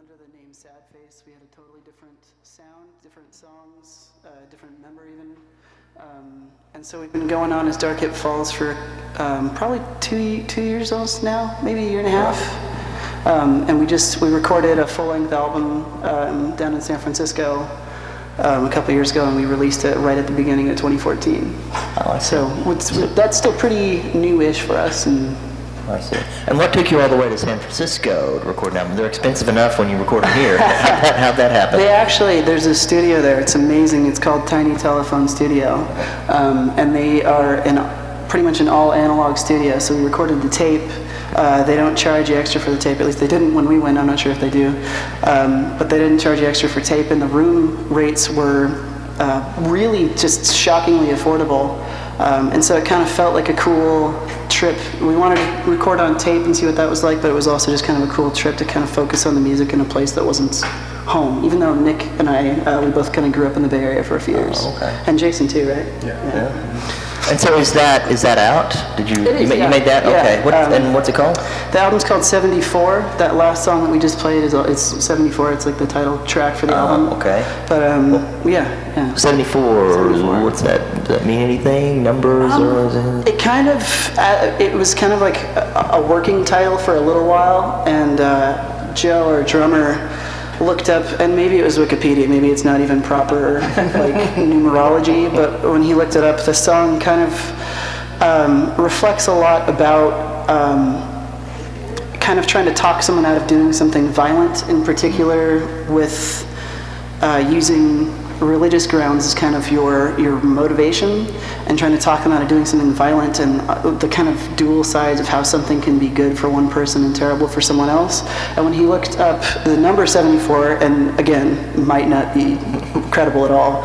under the name Sad Face. We had a totally different sound, different songs, different member even. And so we've been going on as Dark Hip Falls for probably two years almost now, maybe a year and a half. And we recorded a full-length album down in San Francisco a couple years ago, and we released it right at the beginning of 2014. So that's still pretty new-ish for us. And I see. And what took you all the way to San Francisco to record an album? They're expensive enough when you record them here. How'd that happen? There's a studio there. It's amazing. It's called Tiny Telephone Studio. And they are pretty much an all-analog studio. So we recorded the tape. They don't charge you extra for the tape. At least they didn't when we went. I'm not sure if they do. But they didn't charge you extra for tape. And the room rates were really just shockingly affordable. And so it kind of felt like a cool trip. We wanted to record on tape and see what that was like, but it was also just kind of a cool trip to kind of focus on the music in a place that wasn't home. Even though Nick and I, we both kind of grew up in the Bay Area for a few years. Oh, okay. And Jason too, right? Yeah. And so is that out? Did you? It is, you made that? Yeah. Okay. And what's it called? The album's called 74. That last song that we just played it's 74. It's like the title track for the album. Okay. But yeah. 74. What's that? Does that mean anything? Numbers or? It kind of. It was kind of like a working title for a little while, and Joe, our drummer, looked up, and maybe it was Wikipedia, maybe it's not even proper like numerology, but when he looked it up, the song kind of reflects a lot about kind of trying to talk someone out of doing something violent, in particular with using religious grounds as kind of your motivation, and trying to talk them out of doing something violent, and the kind of dual sides of how something can be good for one person and terrible for someone else. And when he looked up the number 74, and again, might not be credible at all,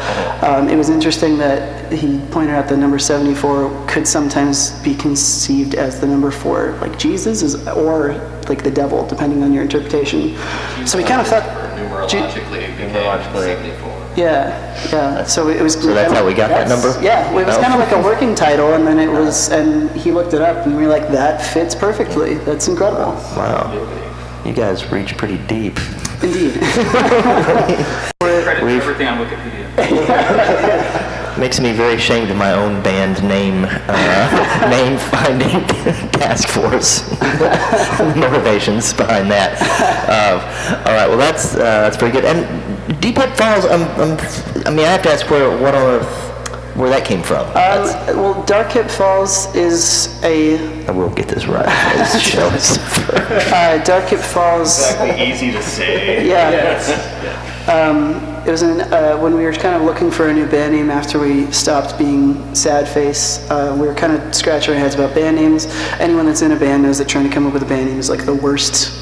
it was interesting that he pointed out the number 74 could sometimes be conceived as the number for like Jesus or like the devil, depending on your interpretation. So we kind of thought numerologically it became 74. Yeah. So it was. So that's how we got that number. Yeah, it was kind of like a working title, and then it was, and he looked it up, and we were like, that fits perfectly. That's incredible. Wow. You guys reach pretty deep. Indeed. Credit for everything on Wikipedia. Makes me very ashamed of my own band name finding task force. Motivations behind that. All right, well that's pretty good. And Deep Hip Falls, I have to ask where that came from. Well, Dark Hip Falls is I will get this right. Dark Hip Falls. Exactly, easy to say. Yeah. Yes. It was when we were kind of looking for a new band name after we stopped being Sad Face. We were kind of scratching our heads about band names. Anyone that's in a band knows that trying to come up with a band name is like the worst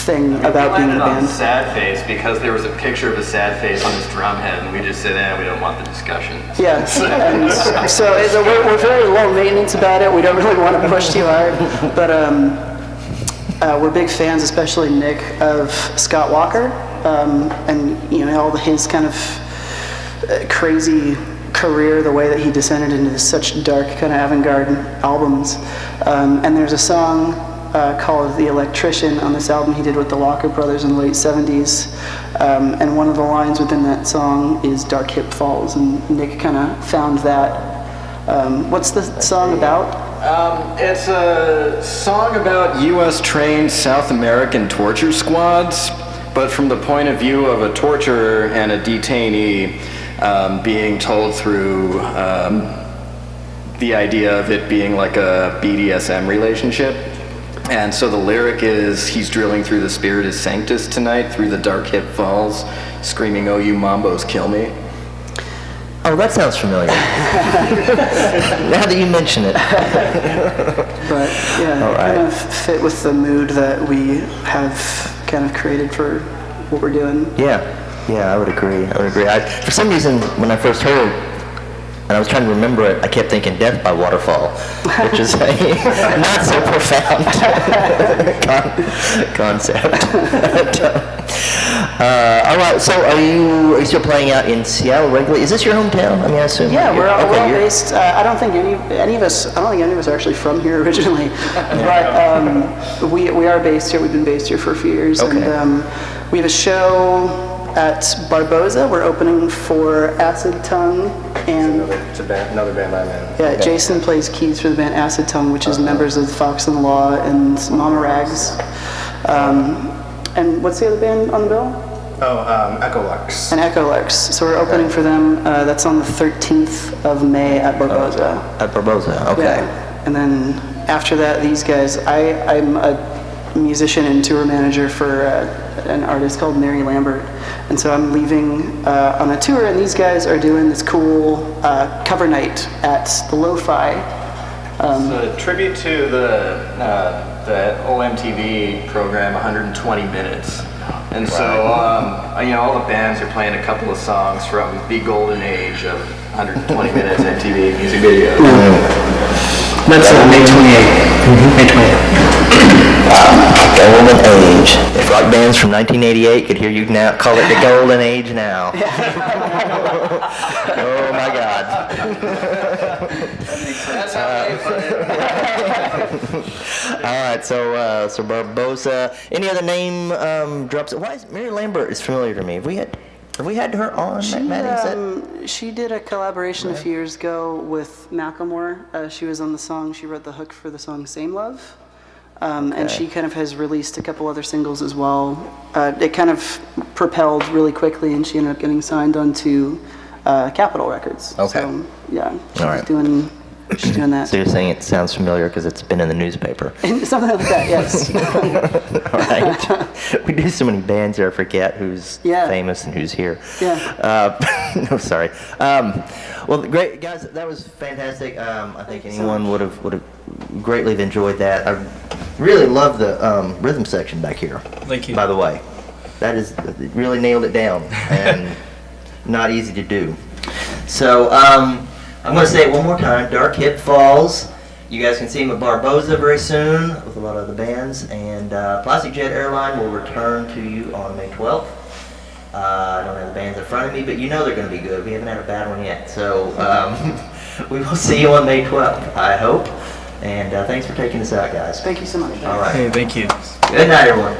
thing about being in a band. Sad Face because there was a picture of a sad face on his drum head, and we just said, we don't want the discussion. Yeah, and so we're very low maintenance about it. We don't really want to push too hard, but we're big fans, especially Nick, of Scott Walker, and all his kind of crazy career, the way that he descended into such dark kind of avant-garde albums. And there's a song called The Electrician on this album he did with the Walker Brothers in the late 70s. And one of the lines within that song is Dark Hip Falls, and Nick kind of found that. What's the song about? It's a song about U.S. trained South American torture squads, but from the point of view of a torturer and a detainee, being told through the idea of it being like a BDSM relationship. And so the lyric is, he's drilling through the Spiritus Sanctus tonight, through the Dark Hip Falls, screaming, "Oh, you Mambos, kill me." Oh, that sounds familiar. Now that you mention it. But yeah, all right. Kind of fit with the mood that we have kind of created for what we're doing. Yeah, I would agree. For some reason, when I first heard it, and I was trying to remember it, I kept thinking Death by Waterfall, which is a not so profound concept. All right, so are you still playing out in Seattle regularly? Is this your hometown? I mean, I assume. Yeah, we're all you're- based. I don't think any of us. I don't think any of us are actually from here originally, but we are based here. We've been based here for a few years, Okay. and we have a show at Barboza. We're opening for Acid Tongue, and It's another band I'm in. yeah, Jason plays keys for the band Acid Tongue, which is members of Fox and the Law and Mama Rags. And what's the other band on the bill? Echolux. And Echolux. So we're opening for them. That's on the 13th of May at Barboza. At Barboza, okay. Yeah. And then after that, these guys, I'm a musician and tour manager for an artist called Mary Lambert. And so I'm leaving on a tour, and these guys are doing this cool cover night at the Lo-Fi. It's a tribute to the old MTV program, 120 Minutes. And so, all the bands are playing a couple of songs from the golden age of 120 Minutes MTV music videos. That's May 28th. May 28th. Golden age. If rock bands from 1988 could hear you now, call it the golden age now. Oh my God. That's how they put it. All right, so Barboza. Any other name drops? Why is Mary Lambert is familiar to me? Have we had her on? Maddie, is that- She did a collaboration a few years ago with Macklemore. She was on the song. She wrote the hook for the song "Same Love," and she kind of has released a couple other singles as well. It kind of propelled really quickly, and she ended up getting signed onto Capitol Records. Okay. So, yeah, All right. she's doing that. So you're saying it sounds familiar because it's been in the newspaper. Something like that. Yes. All right. We do so many bands here, I forget who's Yeah. famous and who's here. Yeah. No, sorry. Well, great guys. That was fantastic. I think anyone would have greatly enjoyed that. I really love the rhythm section back here. Thank you. By the way, that is it really nailed it down and not easy to do. So I'm going to say it one more time. Dark Hip Falls. You guys can see them at Barboza very soon with a lot of the bands. And Plastic Jet Airline will return to you on May 12th. I don't have the bands in front of me, but you know they're going to be good. We haven't had a bad one yet. So we will see you on May 12th, I hope. And thanks for taking us out, guys. Thank you so much. All right. Hey, thank you. Good night, everyone.